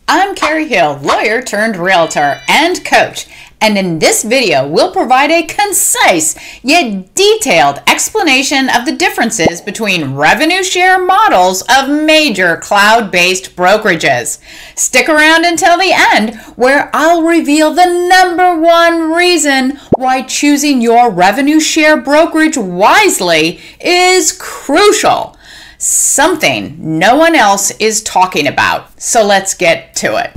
I'm Carrie Hill, lawyer turned realtor and coach, and in this video we'll provide a concise yet detailed explanation of the differences between revenue share models of major cloud-based brokerages. Stick around until the end where I'll reveal the #1 reason why choosing your revenue share brokerage wisely is crucial. Something no one else is talking about. So let's get to it.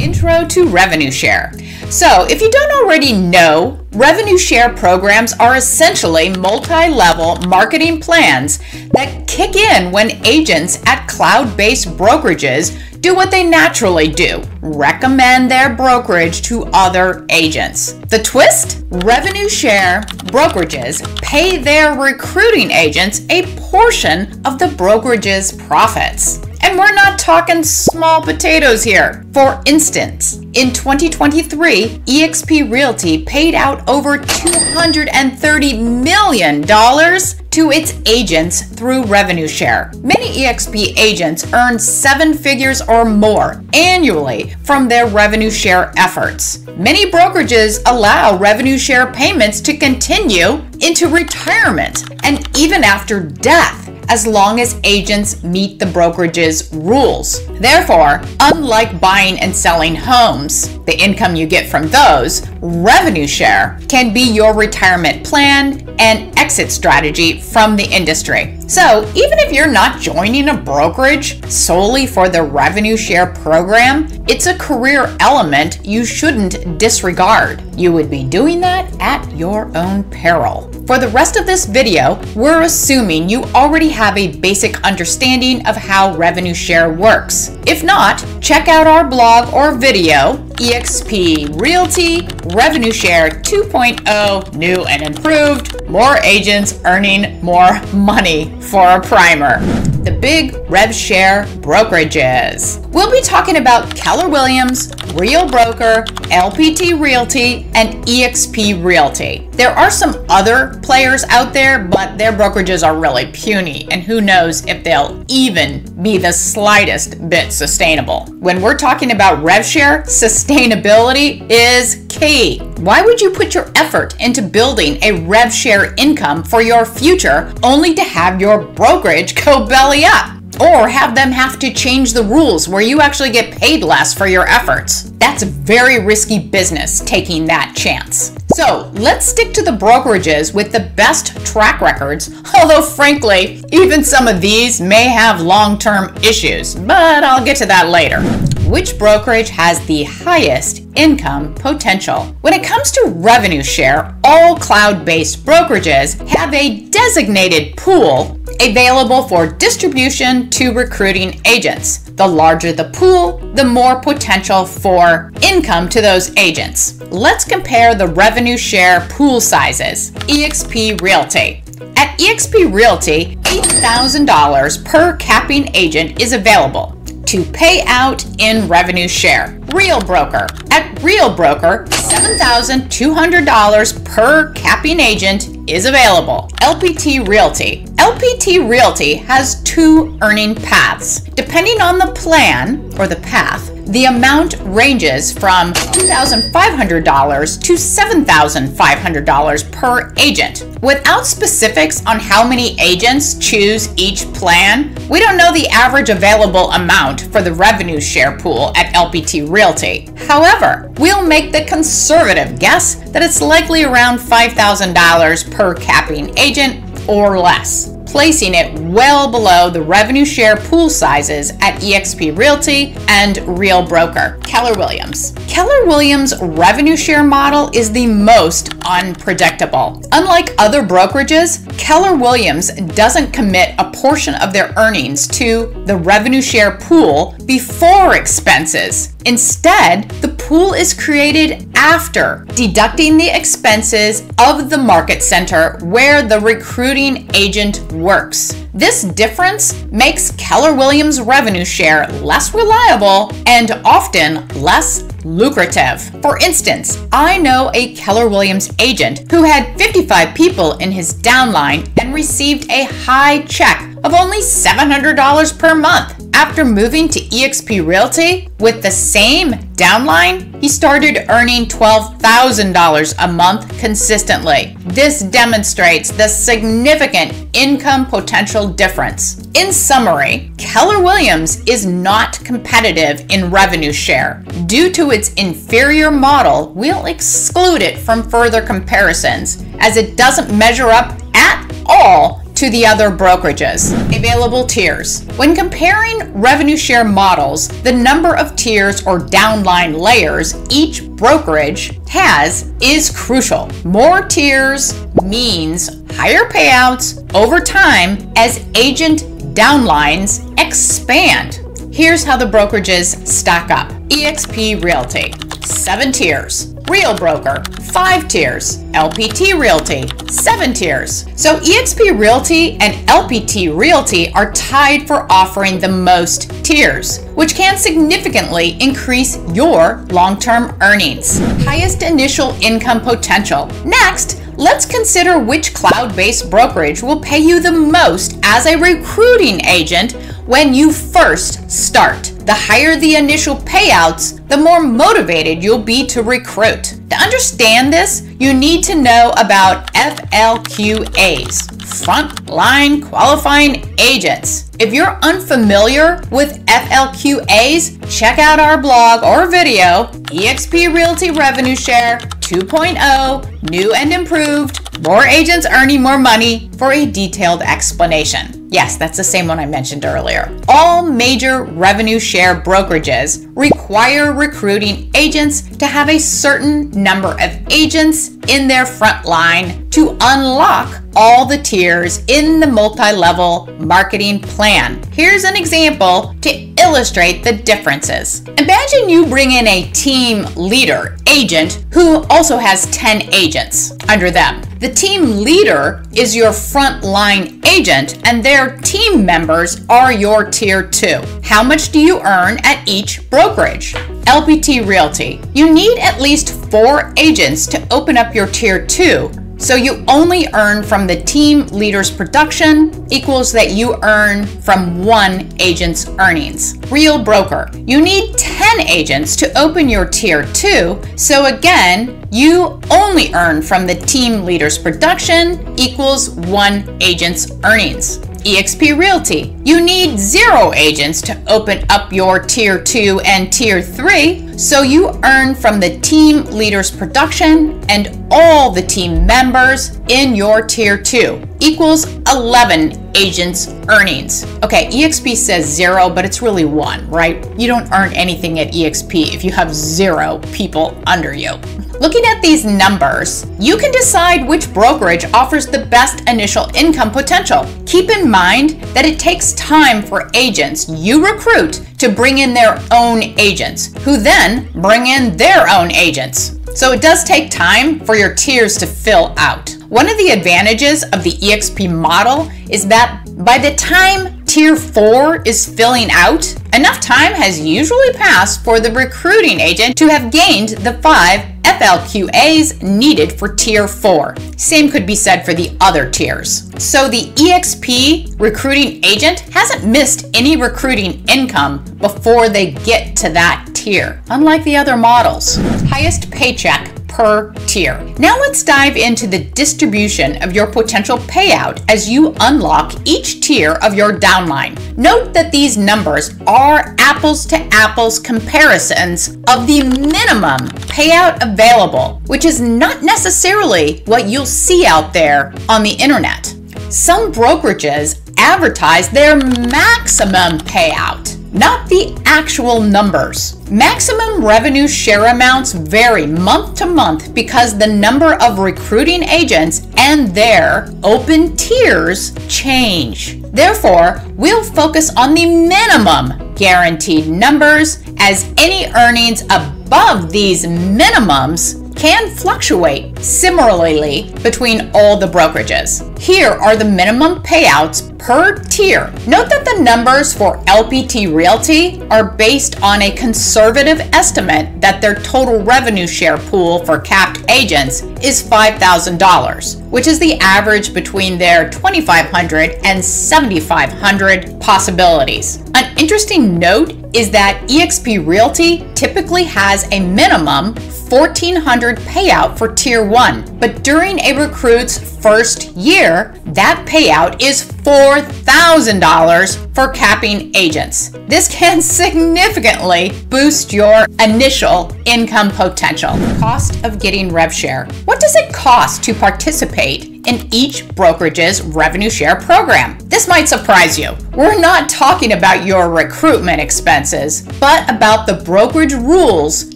Intro to revenue share. So if you don't already know, revenue share programs are essentially multi-level marketing plans that kick in when agents at cloud-based brokerages do what they naturally do: recommend their brokerage to other agents. The twist? Revenue share brokerages pay their recruiting agents a portion of the brokerage's profits. And we're not talking small potatoes here. For instance, in 2023, Exp Realty paid out over $230 million to its agents through revenue share. Many Exp agents earn 7 figures or more annually from their revenue share efforts. Many brokerages allow revenue share payments to continue into retirement and even after death, as long as agents meet the brokerage's rules. Therefore, unlike buying and selling homes, the income you get from those, revenue share can be your retirement plan and exit strategy from the industry. So even if you're not joining a brokerage solely for the revenue share program, it's a career element you shouldn't disregard. You would be doing that at your own peril. For the rest of this video, we're assuming you already have a basic understanding of how revenue share works. If not, check out our blog or video, Exp Realty Revenue Share 2.0, new and improved, more agents earning more money for a primer. The big rev share brokerages. We'll be talking about Keller Williams, Real Broker, LPT Realty, and Exp Realty. There are some other players out there, but their brokerages are really puny, and who knows if they'll even be the slightest bit sustainable. When we're talking about rev share, sustainability is key. Why would you put your effort into building a rev share income for your future only to have your brokerage go belly up? Or have them have to change the rules where you actually get paid less for your efforts? That's a very risky business, taking that chance. So let's stick to the brokerages with the best track records, although frankly, even some of these may have long-term issues, but I'll get to that later. Which brokerage has the highest income potential? When it comes to revenue share, all cloud-based brokerages have a designated pool available for distribution to recruiting agents. The larger the pool, the more potential for income to those agents. Let's compare the revenue share pool sizes. Exp Realty. At Exp Realty, $8,000 per capping agent is available to pay out in revenue share. Real Broker. At Real Broker, $7,200 per capping agent is available. LPT Realty. LPT Realty has 2 earning paths. Depending on the plan or the path, the amount ranges from $2,500 to $7,500 per agent. Without specifics on how many agents choose each plan, we don't know the average available amount for the revenue share pool at LPT Realty. However, we'll make the conservative guess that it's likely around $5,000 per capping agent or less, placing it well below the revenue share pool sizes at Exp Realty and Real Broker. Keller Williams. Keller Williams' revenue share model is the most unpredictable. Unlike other brokerages, Keller Williams doesn't commit a portion of their earnings to the revenue share pool before expenses. Instead, the pool is created after deducting the expenses of the market center where the recruiting agent works. This difference makes Keller Williams' revenue share less reliable and often less lucrative. For instance, I know a Keller Williams agent who had 55 people in his downline and received a high check of only $700 per month. After moving to Exp Realty with the same downline, he started earning $12,000 a month consistently. This demonstrates the significant income potential difference. In summary, Keller Williams is not competitive in revenue share. Due to its inferior model, we'll exclude it from further comparisons as it doesn't measure up at all to the other brokerages. Available tiers. When comparing revenue share models, the number of tiers or downline layers each brokerage has is crucial. More tiers means higher payouts over time as agent downlines expand. Here's how the brokerages stack up. Exp Realty, 7 tiers. Real Broker, 5 tiers. LPT Realty, 7 tiers. So Exp Realty and LPT Realty are tied for offering the most tiers, which can significantly increase your long-term earnings. Highest initial income potential. Next, let's consider which cloud-based brokerage will pay you the most as a recruiting agent when you first start. The higher the initial payouts, the more motivated you'll be to recruit. To understand this, you need to know about FLQAs, Frontline Qualifying Agents. If you're unfamiliar with FLQAs, check out our blog or video, Exp Realty Revenue Share 2.0, New and Improved, More Agents Earning More Money, for a detailed explanation. Yes, that's the same one I mentioned earlier. All major revenue share brokerages require recruiting agents to have a certain number of agents in their front line to unlock all the tiers in the multi-level marketing plan. Here's an example to illustrate the differences. Imagine you bring in a team leader agent who also has 10 agents under them. The team leader is your frontline agent and their team members are your tier 2. How much do you earn at each brokerage? LPT Realty. You need at least 4 agents to open up your tier 2. So you only earn from the team leader's production equals that you earn from 1 agent's earnings. Real Broker. You need 10 agents to open your tier 2. So again, you only earn from the team leader's production equals 1 agent's earnings. Exp Realty. You need 0 agents to open up your tier 2 and tier 3, so you earn from the team leader's production and all the team members in your tier 2 equals 11 agents earnings. Okay, EXP says 0, but it's really 1, right? You don't earn anything at EXP if you have 0 people under you. Looking at these numbers, you can decide which brokerage offers the best initial income potential. Keep in mind that it takes time for agents you recruit to bring in their own agents, who then bring in their own agents. So it does take time for your tiers to fill out. One of the advantages of the EXP model is that by the time tier 4 is filling out, enough time has usually passed for the recruiting agent to have gained the 5 FLQAs needed for tier 4. Same could be said for the other tiers. So the EXP recruiting agent hasn't missed any recruiting income before they get to that tier, unlike the other models. Highest paycheck per tier. Now let's dive into the distribution of your potential payout as you unlock each tier of your downline. Note that these numbers are apples to apples comparisons of the minimum payout available, which is not necessarily what you'll see out there on the internet. Some brokerages advertise their maximum payout, not the actual numbers. Maximum revenue share amounts vary month to month because the number of recruiting agents and their open tiers change. Therefore, we'll focus on the minimum guaranteed numbers, as any earnings above these minimums can fluctuate similarly between all the brokerages. Here are the minimum payouts per tier. Note that the numbers for LPT Realty are based on a conservative estimate that their total revenue share pool for capped agents is $5,000, which is the average between their 2,500 and 7,500 possibilities. An An interesting note is that Exp Realty typically has a minimum $1,400 payout for Tier 1, but during a recruit's first year, that payout is $4,000 for capping agents. This can significantly boost your initial income potential. Cost of getting rev share. What does it cost to participate in each brokerage's revenue share program? This might surprise you. We're not talking about your recruitment expenses, but about the brokerage rules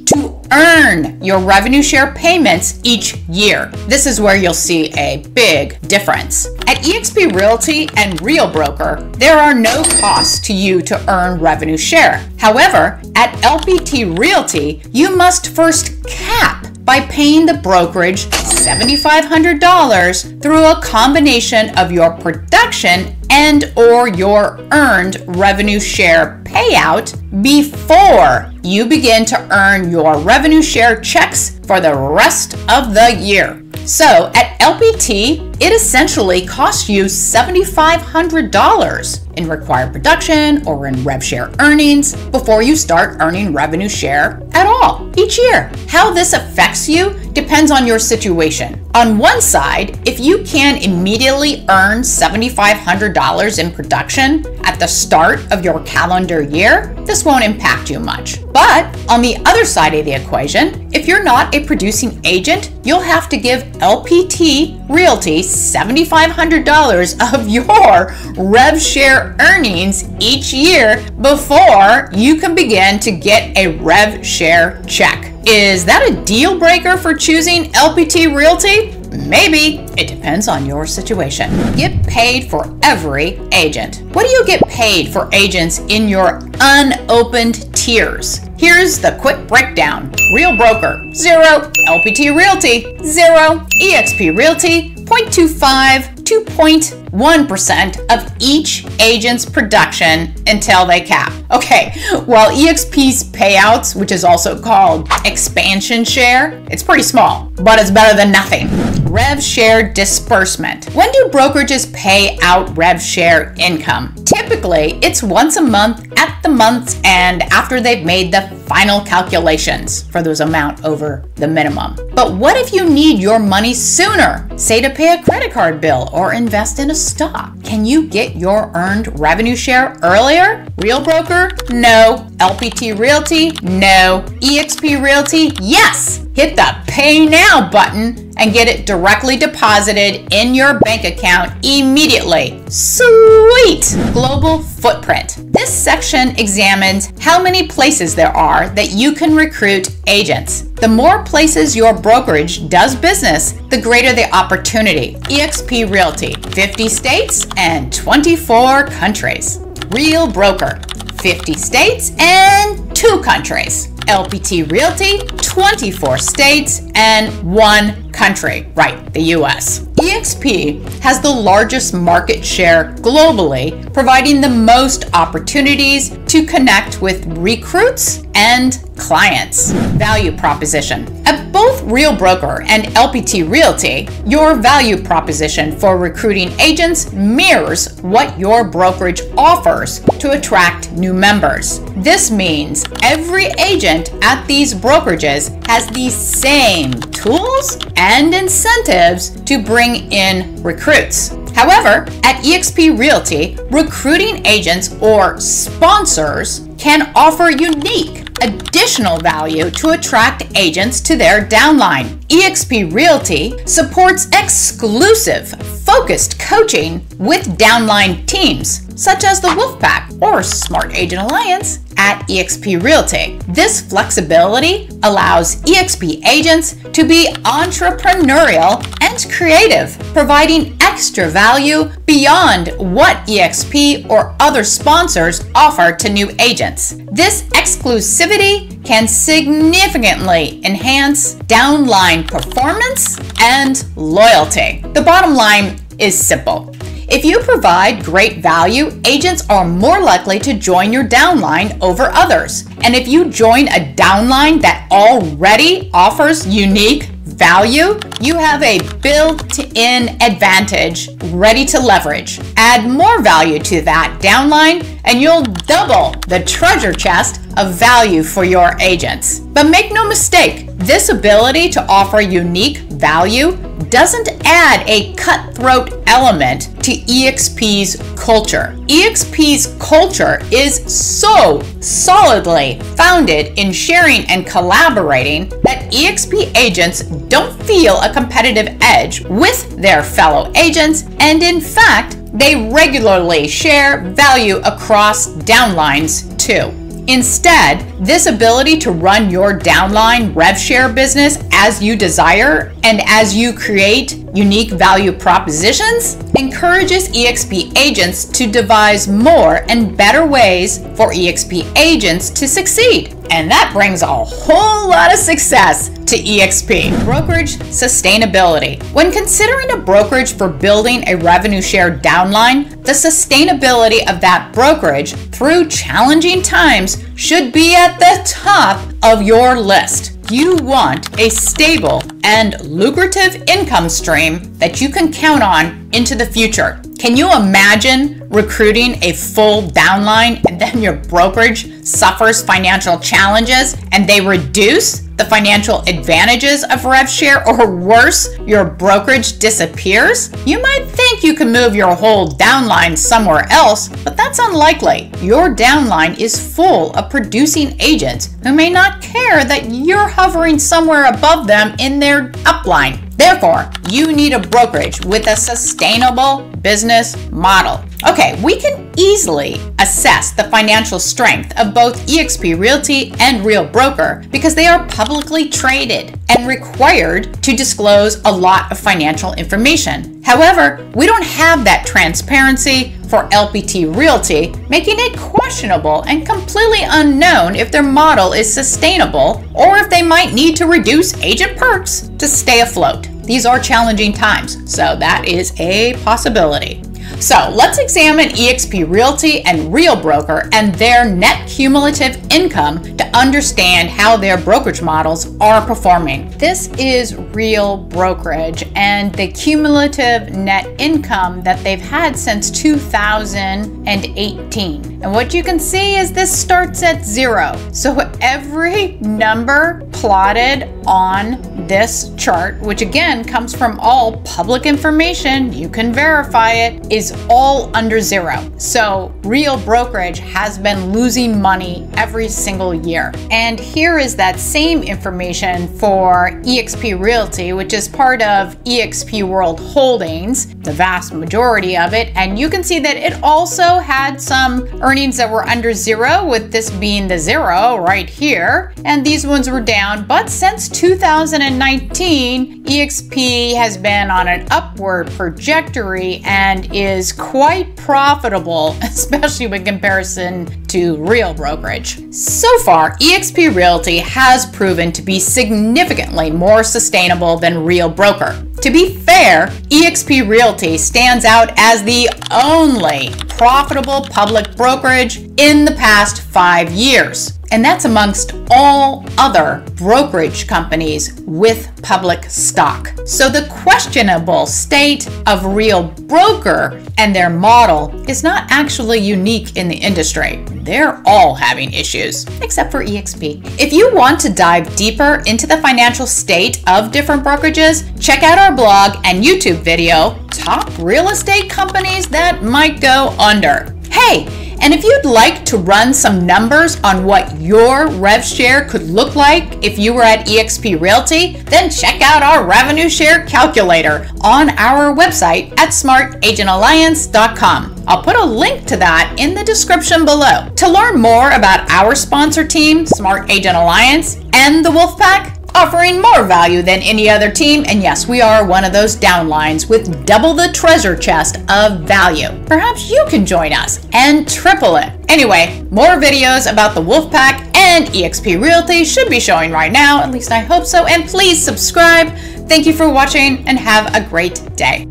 to earn your revenue share payments each year. This is where you'll see a big difference. At Exp Realty and Real Broker, there are no costs to you to earn revenue share. However, at LPT Realty, you must first cap by paying the brokerage $7,500 through a combination of your production and or your earned revenue share payout before you begin to earn your revenue share checks for the rest of the year. So at LPT, it essentially costs you $7,500 in required production or in rev share earnings before you start earning revenue share at all each year. How this affects you depends on your situation. On one side, if you can immediately earn $7,500 in production at the start of your calendar year, this won't impact you much. But on the other side of the equation, if you're not a producing agent, you'll have to give LPT Realty $7,500 of your rev share earnings each year before you can begin to get a rev share check. Is that a deal breaker for choosing LPT Realty? Maybe. It depends on your situation. Get paid for every agent. What do you get paid for agents in your unopened tiers? Here's the quick breakdown. Real Broker, 0. LPT Realty, 0. Exp Realty, 0.25 to 0.1% of each agent's production until they cap. Okay, while EXP's payouts, which is also called expansion share, it's pretty small, but it's better than nothing. Rev share disbursement. When do brokerages pay out rev share income? Typically, it's once a month at the month's end after they've made the final calculations for those amount over the minimum. But what if you need your money sooner, say to pay a credit card bill or invest in a stock? Can you get your earned revenue share earlier? Real Broker? No. LPT Realty? No. Exp Realty? Yes. Hit the Pay Now button and get it directly deposited in your bank account immediately. Sweet! Global footprint. This section examines how many places there are that you can recruit agents. The more places your brokerage does business, the greater the opportunity. Exp Realty, 50 states and 24 countries. Real Broker, 50 states and 2 countries. LPT Realty, 24 states and 1 country, right, the US. Exp has the largest market share globally, providing the most opportunities to connect with recruits and clients. Value proposition. At both Real Broker and LPT Realty, your value proposition for recruiting agents mirrors what your brokerage offers to attract new members. This means every agent at these brokerages has the same tools and incentives to bring in recruits. However, at Exp Realty, recruiting agents or sponsors can offer unique additional value to attract agents to their downline. Exp Realty supports exclusive, focused coaching with downline teams, such as the Wolfpack or Smart Agent Alliance at Exp Realty. This flexibility allows Exp agents to be entrepreneurial and creative, providing extra value beyond what Exp or other sponsors offer to new agents. This exclusivity can significantly enhance downline performance and loyalty. The bottom line is simple. If you provide great value, agents are more likely to join your downline over others. And if you join a downline that already offers unique value, you have a built-in advantage ready to leverage. Add more value to that downline and you'll double the treasure chest of value for your agents. But make no mistake, this ability to offer unique value doesn't add a cutthroat element to EXP's culture. EXP's culture is so solidly founded in sharing and collaborating that EXP agents don't feel a competitive edge with their fellow agents, and in fact, they regularly share value across downlines too. Instead, this ability to run your downline rev share business as you desire and as you create unique value propositions encourages EXP agents to devise more and better ways for EXP agents to succeed. And that brings a whole lot of success to EXP. Brokerage sustainability. When considering a brokerage for building a revenue share downline, the sustainability of that brokerage through challenging times should be at the top of your list. You want a stable and lucrative income stream that you can count on into the future. Can you imagine recruiting a full downline and then your brokerage suffers financial challenges and they reduce the financial advantages of rev share, or worse, your brokerage disappears? You might think you can move your whole downline somewhere else, but that's unlikely. Your downline is full of producing agents who may not care that you're hovering somewhere above them in their upline. Therefore, you need a brokerage with a sustainable business model. Okay, we can easily assess the financial strength of both Exp Realty and Real Broker because they are publicly traded and required to disclose a lot of financial information. However, we don't have that transparency for LPT Realty, making it questionable and completely unknown if their model is sustainable or if they might need to reduce agent perks to stay afloat. These are challenging times, so that is a possibility. So let's examine Exp Realty and Real Broker and their net cumulative income to understand how their brokerage models are performing. This is Real Brokerage and the cumulative net income that they've had since 2018. And what you can see is this starts at 0. So every number plotted on this chart, which again comes from all public information, you can verify it, is all under 0. So Real Brokerage has been losing money every single year. And here is that same information for Exp Realty, which is part of Exp World Holdings, the vast majority of it. And you can see that it also had some earnings that were under 0, with this being the 0 right here. And these ones were down. But since 2019, Exp has been on an upward trajectory and is quite profitable, especially in comparison to Real Brokerage. So far, Exp Realty has proven to be significantly more sustainable than Real Broker. To be fair, Exp Realty stands out as the only profitable public brokerage in the past 5 years. And that's amongst all other brokerage companies with public stock. So the questionable state of Real Broker and their model is not actually unique in the industry. They're all having issues, except for Exp. If you want to dive deeper into the financial state of different brokerages, check out our blog and YouTube video, Top Real Estate Companies That Might Go Under. Hey, and if you'd like to run some numbers on what your rev share could look like if you were at Exp Realty, then check out our revenue share calculator on our website at smartagentalliance.com. I'll put a link to that in the description below. To learn more about our sponsor team, Smart Agent Alliance, and the Wolfpack, offering more value than any other team, and yes, we are one of those downlines with double the treasure chest of value. Perhaps you can join us and triple it. Anyway, more videos about the Wolfpack and Exp Realty should be showing right now, at least I hope so, and please subscribe. Thank you for watching and have a great day.